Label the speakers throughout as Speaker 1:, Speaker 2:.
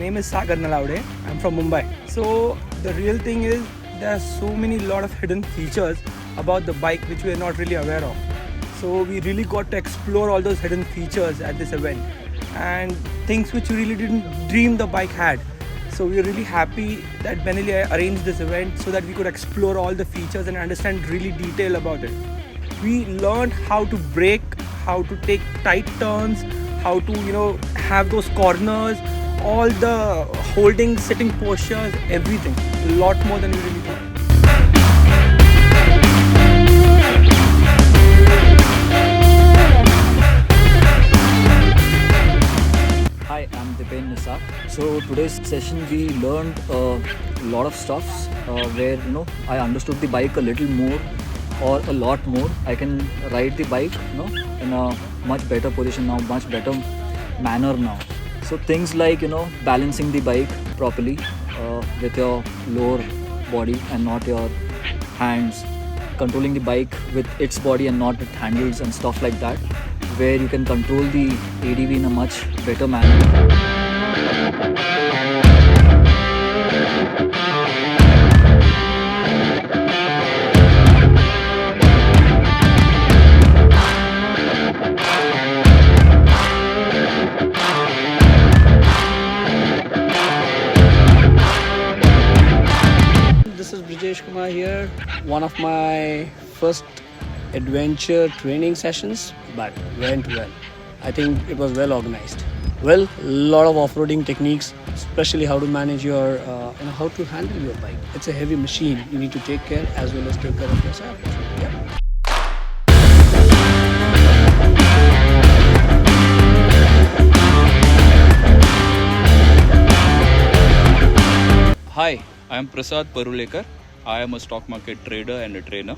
Speaker 1: name is Sagar Nalawade. I'm from Mumbai. So the real thing is there are so many lot of hidden features about the bike which we are not really aware of. So we really got to explore all those hidden features at this event and things which we really didn't dream the bike had. So we're really happy that Benelli arranged this event so that we could explore all the features and understand really detail about it. We learned how to brake, how to take tight turns, how to have those corners, all the holding, sitting postures, everything. A lot more than we really thought.
Speaker 2: Hi, I'm So today's session we learned a lot of stuffs where I understood the bike a little more or a lot more. I can ride the bike in a much better position now, much better manner now. So things like balancing the bike properly with your lower body and not your hands, controlling the bike with its body and not with handles and stuff like that, where you can control the ADV in a much better manner.
Speaker 3: This is Brijesh Kumar here, one of my first adventure training sessions, but went well. I think it was well organized. Well, a lot of off-roading techniques, especially how to manage your, how to handle your bike. It's a heavy machine. You need to take care as well as take care of yourself. Yeah.
Speaker 4: Hi, I am Prasad Parulekar. I am a stock market trader and a trainer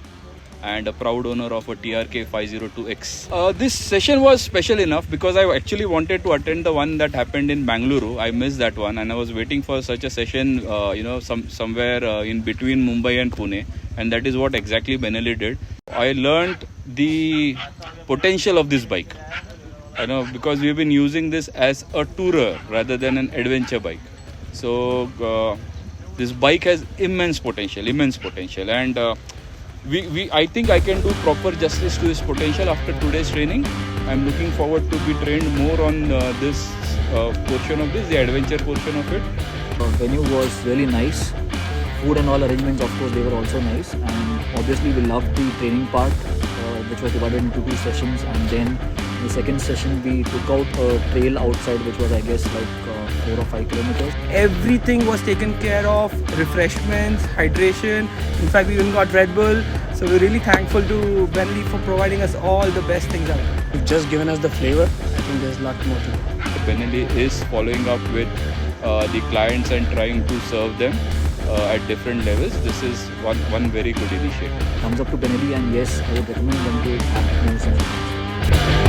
Speaker 4: and a proud owner of a TRK 502X. This session was special enough because I actually wanted to attend the one that happened in Bangalore. I missed that one and I was waiting for such a session, somewhere in between Mumbai and Pune, and that is what exactly Benelli did. I learned the potential of this bike, because we've been using this as a tourer rather than an adventure bike. So this bike has immense potential, and I think I can do proper justice to this potential after today's training. I'm looking forward to be trained more on this portion of this, the adventure portion of it.
Speaker 2: The venue was really nice. Food and all arrangements, of course, they were also nice. And obviously, we loved the training part, which was divided into 2 sessions. And then the second session, we took out a trail outside, which was, I guess, like 4 or 5 kilometers.
Speaker 1: Everything was taken care of, refreshments, hydration. In fact, we even got Red Bull. So we're really thankful to Benelli for providing us all the best things out.
Speaker 3: You've just given us the flavor. I think there's a lot more to it.
Speaker 4: Benelli is following up with the clients and trying to serve them at different levels. This is one very good initiative.
Speaker 2: Thumbs up to Benelli, and yes, I would recommend them to have more sessions.